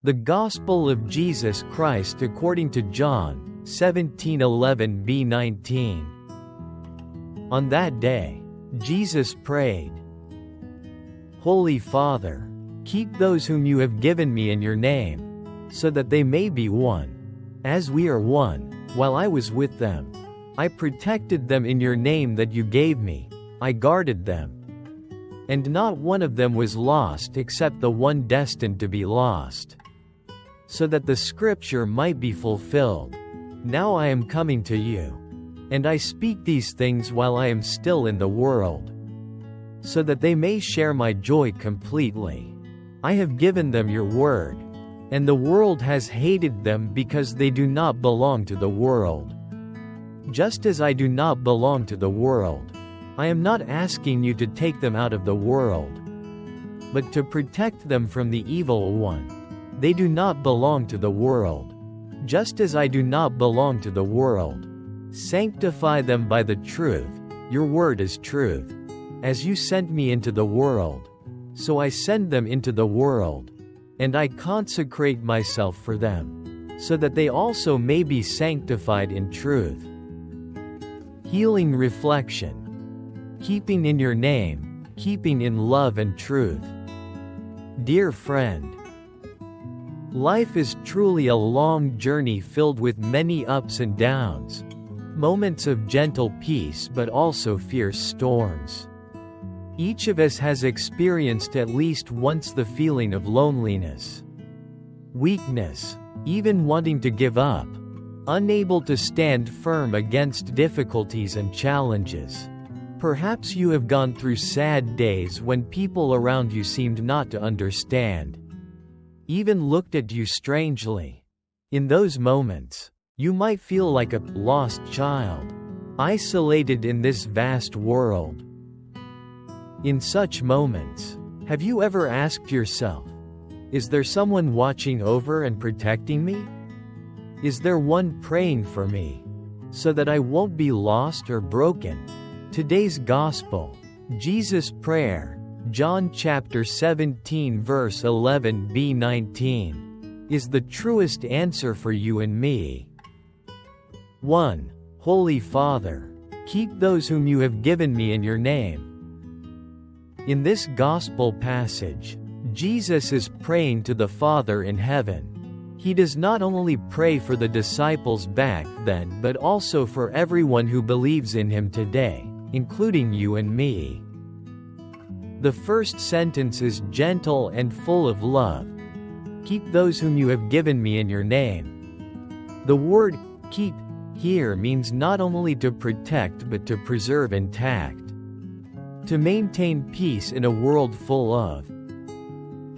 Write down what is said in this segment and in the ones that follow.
The Gospel of Jesus Christ according to John 17:11b-19. On that day, Jesus prayed, Holy Father, keep those whom you have given me in your name, so that they may be one. As we are one, while I was with them, I protected them in your name that you gave me, I guarded them. And not one of them was lost except the one destined to be lost, so that the scripture might be fulfilled. Now I am coming to you. And I speak these things while I am still in the world, so that they may share my joy completely. I have given them your word, and the world has hated them because they do not belong to the world. Just as I do not belong to the world, I am not asking you to take them out of the world, but to protect them from the evil one. They do not belong to the world, just as I do not belong to the world. Sanctify them by the truth, your word is truth. As you sent me into the world, so I send them into the world, and I consecrate myself for them, so that they also may be sanctified in truth. Healing reflection. Keeping in your name, keeping in love and truth. Dear friend, life is truly a long journey filled with many ups and downs, moments of gentle peace but also fierce storms. Each of us has experienced at least once the feeling of loneliness, weakness, even wanting to give up, unable to stand firm against difficulties and challenges. Perhaps you have gone through sad days when people around you seemed not to understand, even looked at you strangely. In those moments, you might feel like a lost child, isolated in this vast world. In such moments, have you ever asked yourself, is there someone watching over and protecting me? Is there one praying for me, so that I won't be lost or broken? Today's Gospel, Jesus' prayer, John chapter 17 verse 11b-19, is the truest answer for you and me. 1. Holy Father, keep those whom you have given me in your name. In this Gospel passage, Jesus is praying to the Father in heaven. He does not only pray for the disciples back then but also for everyone who believes in him today, including you and me. The first sentence is gentle and full of love. Keep those whom you have given me in your name. The word keep here means not only to protect but to preserve intact. To maintain peace in a world full of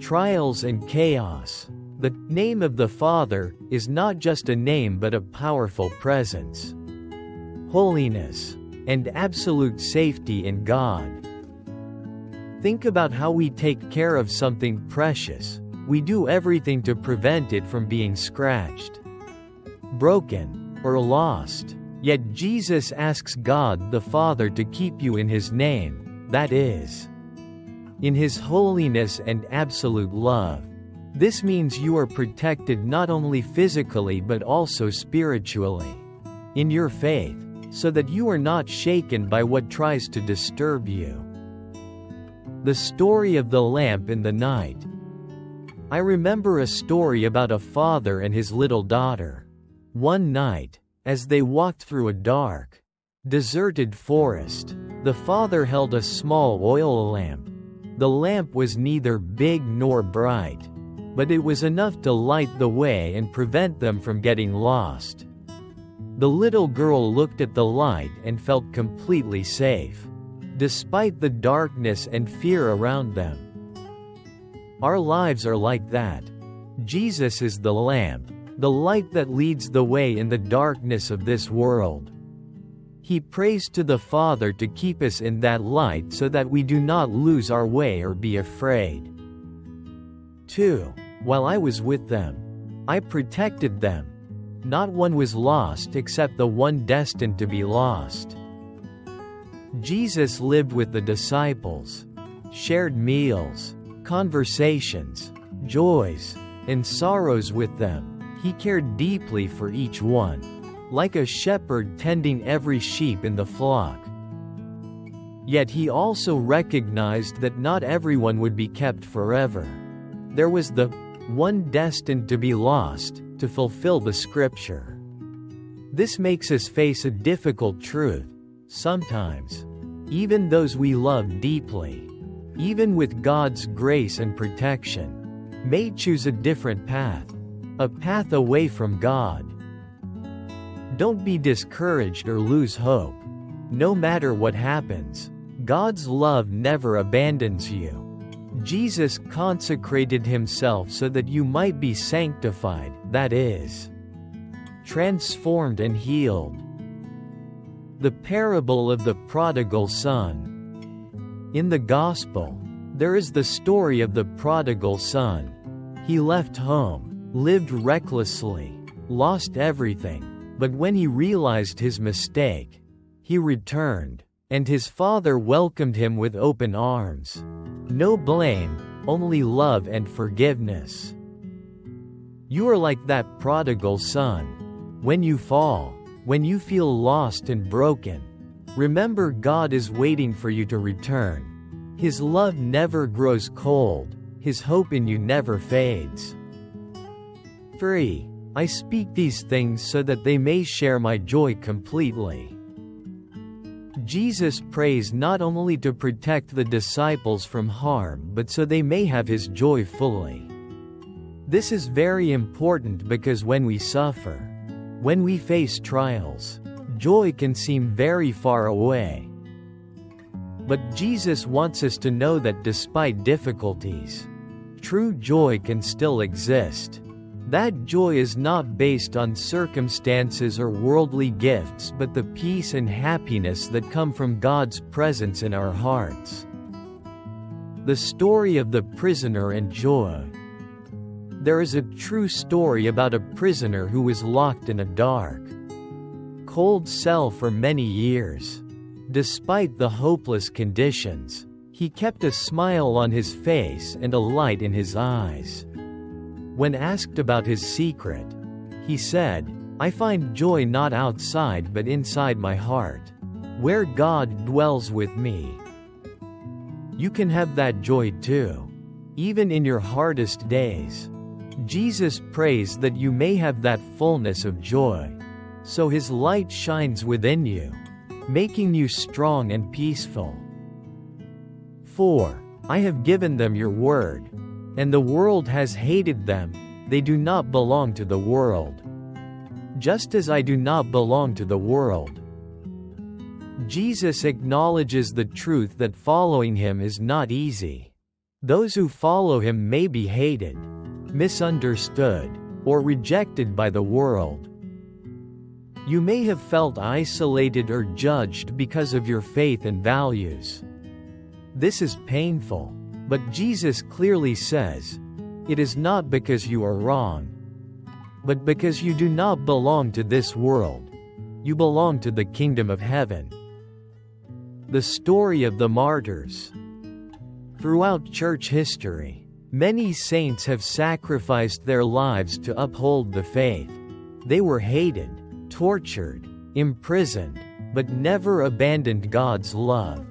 trials and chaos. The name of the Father is not just a name but a powerful presence, holiness, and absolute safety in God. Think about how we take care of something precious. We do everything to prevent it from being scratched, broken, or lost. Yet Jesus asks God the Father to keep you in His name, that is, in His holiness and absolute love. This means you are protected not only physically but also spiritually, in your faith, so that you are not shaken by what tries to disturb you. The story of the lamp in the night. I remember a story about a father and his little daughter. One night, as they walked through a dark, deserted forest, the father held a small oil lamp. The lamp was neither big nor bright, but it was enough to light the way and prevent them from getting lost. The little girl looked at the light and felt completely safe, despite the darkness and fear around them. Our lives are like that. Jesus is the lamp, the light that leads the way in the darkness of this world. He prays to the Father to keep us in that light so that we do not lose our way or be afraid. 2. While I was with them, I protected them. Not one was lost except the one destined to be lost. Jesus lived with the disciples, shared meals, conversations, joys, and sorrows with them. He cared deeply for each one, like a shepherd tending every sheep in the flock. Yet he also recognized that not everyone would be kept forever. There was the one destined to be lost, to fulfill the scripture. This makes us face a difficult truth. Sometimes, even those we love deeply, even with God's grace and protection, may choose a different path, a path away from God. Don't be discouraged or lose hope. No matter what happens, God's love never abandons you. Jesus consecrated himself so that you might be sanctified, that is, transformed and healed. The parable of the prodigal son. In the Gospel, there is the story of the prodigal son. He left home, lived recklessly, lost everything, but when he realized his mistake, he returned, and his father welcomed him with open arms. No blame, only love and forgiveness. You are like that prodigal son. When you fall, when you feel lost and broken, remember God is waiting for you to return. His love never grows cold, his hope in you never fades. 3. I speak these things so that they may share my joy completely. Jesus prays not only to protect the disciples from harm but so they may have his joy fully. This is very important because when we suffer, when we face trials, joy can seem very far away. But Jesus wants us to know that despite difficulties, true joy can still exist. That joy is not based on circumstances or worldly gifts but the peace and happiness that come from God's presence in our hearts. The story of the prisoner and joy. There is a true story about a prisoner who was locked in a dark, cold cell for many years. Despite the hopeless conditions, he kept a smile on his face and a light in his eyes. When asked about his secret, he said, "I find joy not outside but inside my heart, where God dwells with me." You can have that joy too, even in your hardest days. Jesus prays that you may have that fullness of joy, so his light shines within you, making you strong and peaceful. 4. I have given them your word, and the world has hated them. They do not belong to the world, just as I do not belong to the world. Jesus acknowledges the truth that following him is not easy. Those who follow him may be hated, misunderstood, or rejected by the world. You may have felt isolated or judged because of your faith and values. This is painful, but Jesus clearly says, it is not because you are wrong, but because you do not belong to this world. You belong to the kingdom of heaven. The story of the martyrs. Throughout church history, many saints have sacrificed their lives to uphold the faith. They were hated, tortured, imprisoned, but never abandoned God's love.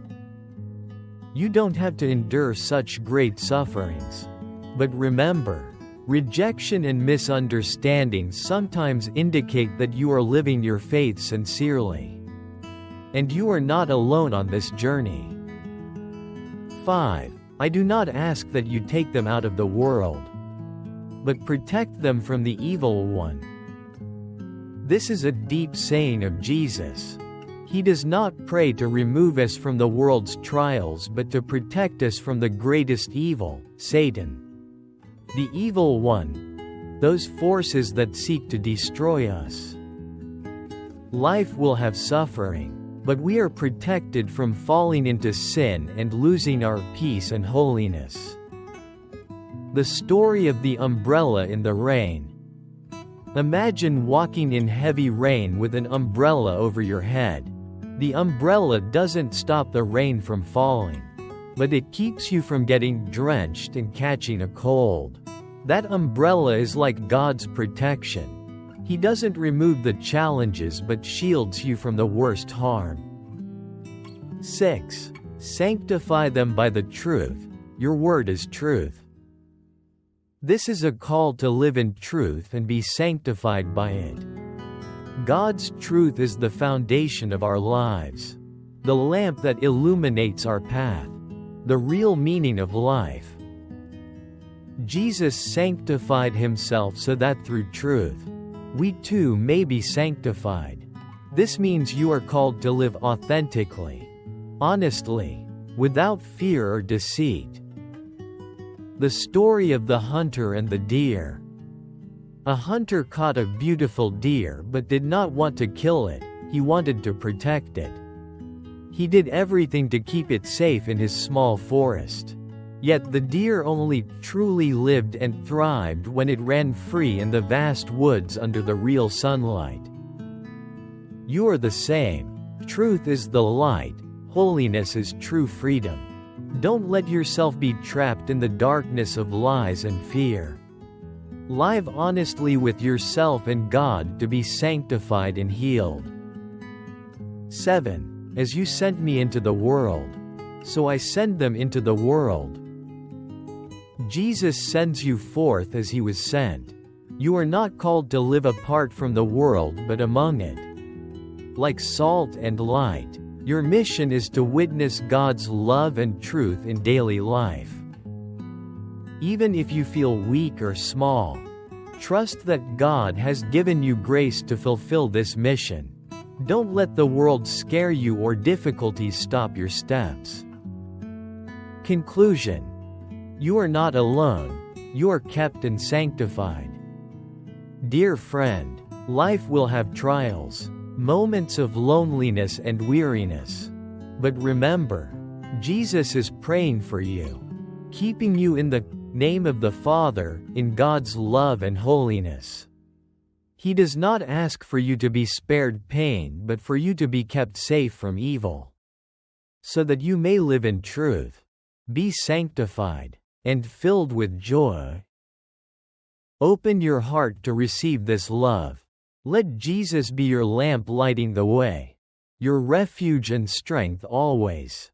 You don't have to endure such great sufferings. But remember, rejection and misunderstanding sometimes indicate that you are living your faith sincerely. And you are not alone on this journey. 5. I do not ask that you take them out of the world, but protect them from the evil one. This is a deep saying of Jesus. He does not pray to remove us from the world's trials but to protect us from the greatest evil, Satan. The evil one. Those forces that seek to destroy us. Life will have suffering, but we are protected from falling into sin and losing our peace and holiness. The story of the umbrella in the rain. Imagine walking in heavy rain with an umbrella over your head. The umbrella doesn't stop the rain from falling, but it keeps you from getting drenched and catching a cold. That umbrella is like God's protection. He doesn't remove the challenges but shields you from the worst harm. 6. Sanctify them by the truth. Your word is truth. This is a call to live in truth and be sanctified by it. God's truth is the foundation of our lives, the lamp that illuminates our path, the real meaning of life. Jesus sanctified himself so that through truth, we too may be sanctified. This means you are called to live authentically, honestly, without fear or deceit. The story of the hunter and the deer. A hunter caught a beautiful deer but did not want to kill it, he wanted to protect it. He did everything to keep it safe in his small forest. Yet the deer only truly lived and thrived when it ran free in the vast woods under the real sunlight. You are the same. Truth is the light, holiness is true freedom. Don't let yourself be trapped in the darkness of lies and fear. Live honestly with yourself and God to be sanctified and healed. 7. As you sent me into the world, so I send them into the world. Jesus sends you forth as he was sent. You are not called to live apart from the world but among it. Like salt and light, your mission is to witness God's love and truth in daily life. Even if you feel weak or small, trust that God has given you grace to fulfill this mission. Don't let the world scare you or difficulties stop your steps. Conclusion. You are not alone, you are kept and sanctified. Dear friend, life will have trials, moments of loneliness and weariness. But remember, Jesus is praying for you, keeping you in the name of the Father, in God's love and holiness. He does not ask for you to be spared pain but for you to be kept safe from evil, so that you may live in truth, be sanctified, and filled with joy. Open your heart to receive this love. Let Jesus be your lamp lighting the way, your refuge and strength always.